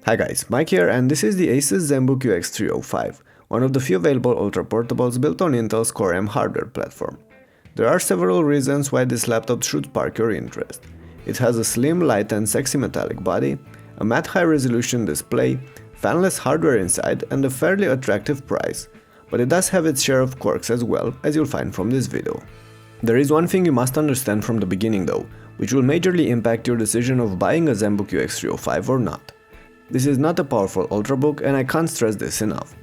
Hi guys, Mike here, and this is the Asus Zenbook UX305, one of the few available ultra-portables built on Intel's Core M hardware platform. There are several reasons why this laptop should spark your interest. It has a slim, light and sexy metallic body, a matte high-resolution display, fanless hardware inside and a fairly attractive price. But it does have its share of quirks as well, as you'll find from this video. There is one thing you must understand from the beginning though, which will majorly impact your decision of buying a Zenbook UX305 or not. This is not a powerful ultrabook and I can't stress this enough.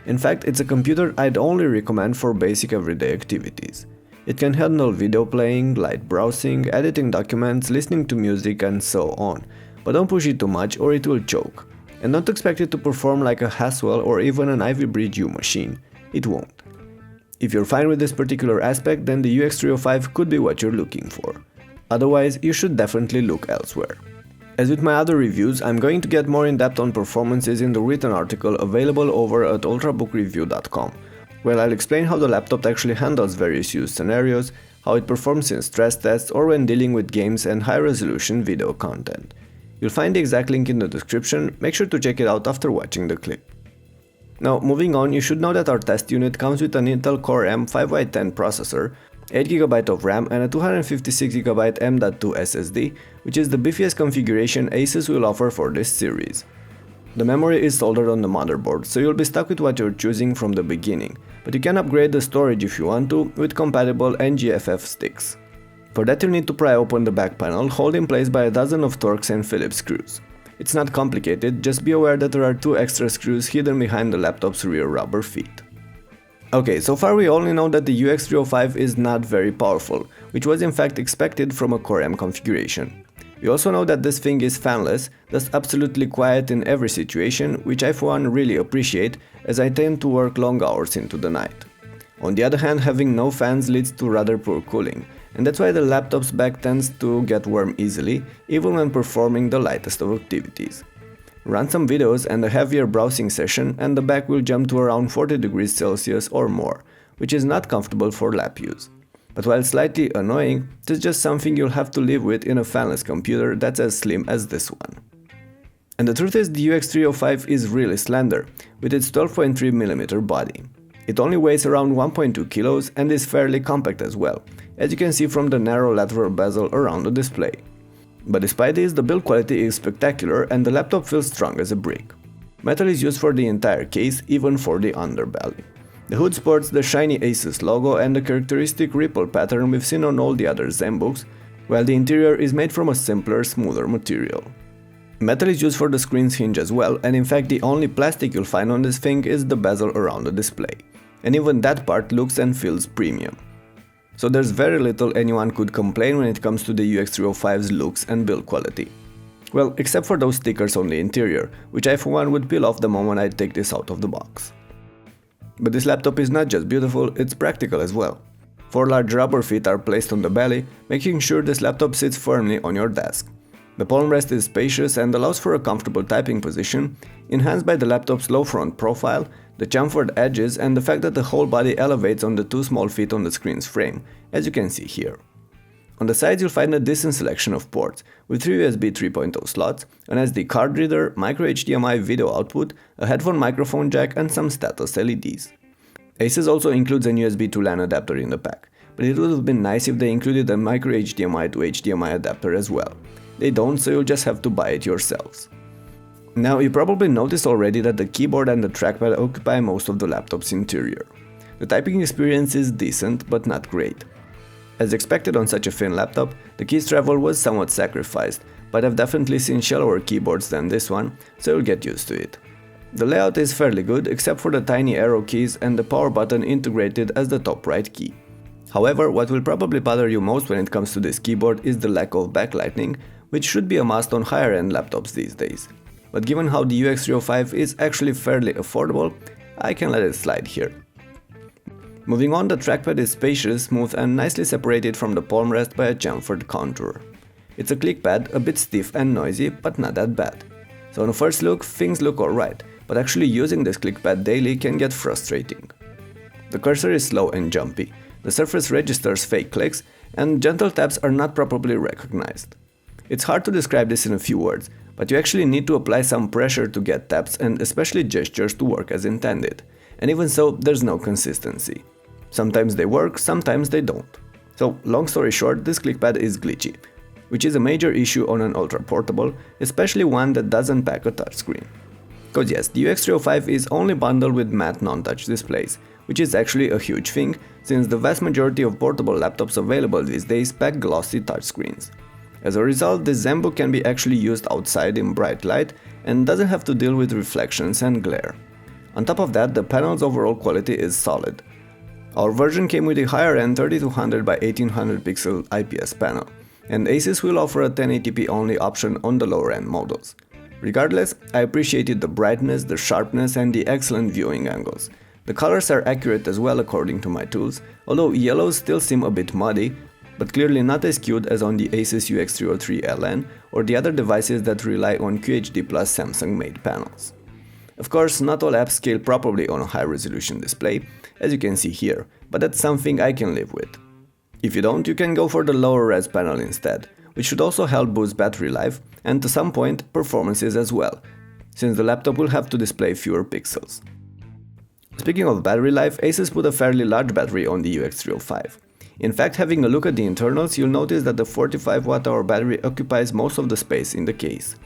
In fact, it's a computer I'd only recommend for basic everyday activities. It can handle video playing, light browsing, editing documents, listening to music and so on, but don't push it too much or it will choke. And don't expect it to perform like a Haswell or even an Ivy Bridge U machine. It won't. If you're fine with this particular aspect, then the UX305 could be what you're looking for. Otherwise, you should definitely look elsewhere. As with my other reviews, I'm going to get more in-depth on performances in the written article available over at ultrabookreview.com, where I'll explain how the laptop actually handles various use scenarios, how it performs in stress tests or when dealing with games and high-resolution video content. You'll find the exact link in the description, make sure to check it out after watching the clip. Now, moving on, you should know that our test unit comes with an Intel Core M 5x10 processor, 8GB of RAM and a 256GB M.2 SSD, which is the beefiest configuration Asus will offer for this series. The memory is soldered on the motherboard, so you'll be stuck with what you're choosing from the beginning, but you can upgrade the storage if you want to with compatible NGFF sticks. For that you'll need to pry open the back panel, held in place by a dozen of Torx and Phillips screws. It's not complicated, just be aware that there are two extra screws hidden behind the laptop's rear rubber feet. Okay, so far we only know that the UX305 is not very powerful, which was in fact expected from a Core M configuration. We also know that this thing is fanless, thus absolutely quiet in every situation, which I for one really appreciate, as I tend to work long hours into the night. On the other hand, having no fans leads to rather poor cooling, and that's why the laptop's back tends to get warm easily, even when performing the lightest of activities. Run some videos and a heavier browsing session and the back will jump to around 40 degrees Celsius or more, which is not comfortable for lap use. But while slightly annoying, it's just something you'll have to live with in a fanless computer that's as slim as this one. And the truth is, the UX305 is really slender, with its 12.3mm body. It only weighs around 1.2 kilos and is fairly compact as well, as you can see from the narrow lateral bezel around the display. But despite this, the build quality is spectacular and the laptop feels strong as a brick. Metal is used for the entire case, even for the underbelly. The hood sports the shiny Asus logo and the characteristic ripple pattern we've seen on all the other Zenbooks, while the interior is made from a simpler, smoother material. Metal is used for the screen's hinge as well, and in fact the only plastic you'll find on this thing is the bezel around the display. And even that part looks and feels premium. So there's very little anyone could complain when it comes to the UX305's looks and build quality. Well, except for those stickers on the interior, which I for one would peel off the moment I take this out of the box. But this laptop is not just beautiful, it's practical as well. 4 large rubber feet are placed on the belly, making sure this laptop sits firmly on your desk. The palm rest is spacious and allows for a comfortable typing position, enhanced by the laptop's low front profile, the chamfered edges and the fact that the whole body elevates on the 2 small feet on the screen's frame, as you can see here. On the sides you'll find a decent selection of ports, with 3 USB 3.0 slots, an SD card reader, micro HDMI video output, a headphone microphone jack and some status LEDs. Asus also includes an USB to LAN adapter in the pack, but it would have been nice if they included a micro HDMI to HDMI adapter as well. They don't, so you'll just have to buy it yourselves. Now, you probably noticed already that the keyboard and the trackpad occupy most of the laptop's interior. The typing experience is decent, but not great. As expected on such a thin laptop, the keys travel was somewhat sacrificed, but I've definitely seen shallower keyboards than this one, so you'll get used to it. The layout is fairly good, except for the tiny arrow keys and the power button integrated as the top right key. However, what will probably bother you most when it comes to this keyboard is the lack of backlighting, which should be a must on higher-end laptops these days. But given how the UX305 is actually fairly affordable, I can let it slide here. Moving on, the trackpad is spacious, smooth and nicely separated from the palm rest by a chamfered contour. It's a clickpad, a bit stiff and noisy, but not that bad. So on a first look, things look alright, but actually using this clickpad daily can get frustrating. The cursor is slow and jumpy, the surface registers fake clicks, and gentle taps are not properly recognized. It's hard to describe this in a few words, but you actually need to apply some pressure to get taps and especially gestures to work as intended. And even so, there's no consistency. Sometimes they work, sometimes they don't. So, long story short, this clickpad is glitchy, which is a major issue on an ultra portable, especially one that doesn't pack a touchscreen. Cause yes, the UX305 is only bundled with matte non-touch displays, which is actually a huge thing, since the vast majority of portable laptops available these days pack glossy touchscreens. As a result, this Zenbook can be actually used outside in bright light and doesn't have to deal with reflections and glare. On top of that, the panel's overall quality is solid. Our version came with a higher-end 3200 by 1800 pixel IPS panel, and Asus will offer a 1080p only option on the lower-end models. Regardless, I appreciated the brightness, the sharpness, and the excellent viewing angles. The colors are accurate as well according to my tools, although yellows still seem a bit muddy, but clearly not as cute as on the Asus UX303LN or the other devices that rely on QHD plus Samsung-made panels. Of course, not all apps scale properly on a high-resolution display, as you can see here, but that's something I can live with. If you don't, you can go for the lower-res panel instead, which should also help boost battery life and to some point performances as well, since the laptop will have to display fewer pixels. Speaking of battery life, Asus put a fairly large battery on the UX305. In fact, having a look at the internals, you'll notice that the 45 Wh battery occupies most of the space in the case.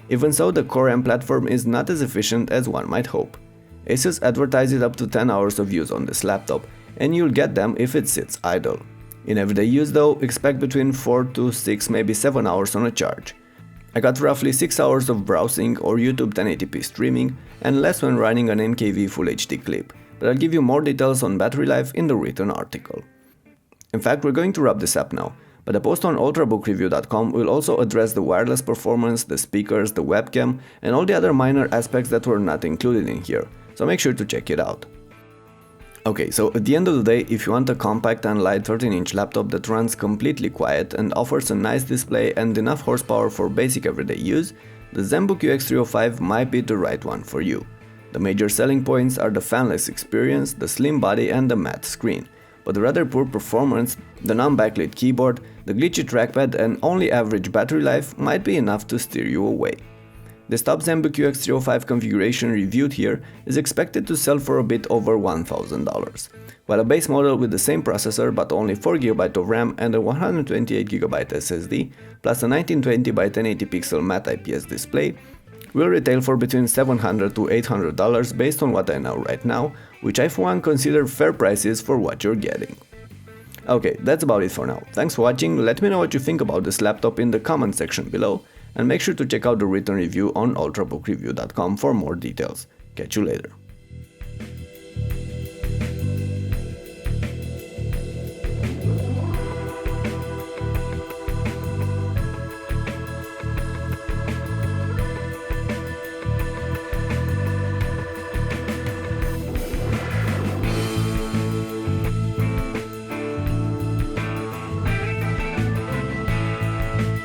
Even so, the Core M platform is not as efficient as one might hope. Asus advertises up to 10 hours of use on this laptop, and you'll get them if it sits idle. In everyday use though, expect between 4 to 6, maybe 7 hours on a charge. I got roughly 6 hours of browsing or YouTube 1080p streaming, and less when running an NKV Full HD clip, but I'll give you more details on battery life in the written article. In fact, we're going to wrap this up now, but a post on ultrabookrareview.com will also address the wireless performance, the speakers, the webcam, and all the other minor aspects that were not included in here, so make sure to check it out. Okay, so at the end of the day, if you want a compact and light 13-inch laptop that runs completely quiet and offers a nice display and enough horsepower for basic everyday use, the Zenbook UX305 might be the right one for you. The major selling points are the fanless experience, the slim body, and the matte screen. But the rather poor performance, the non-backlit keyboard, the glitchy trackpad, and only average battery life might be enough to steer you away. The top Zenbook UX305 configuration reviewed here is expected to sell for a bit over $1,000, while a base model with the same processor but only 4GB of RAM and a 128GB SSD, plus a 1920 by 1080 pixel matte IPS display, will retail for between $700 to $800 based on what I know right now, which I for one consider fair prices for what you're getting. Okay, that's about it for now. Thanks for watching, let me know what you think about this laptop in the comment section below, and make sure to check out the written review on ultrabookrareview.com for more details. Catch you later.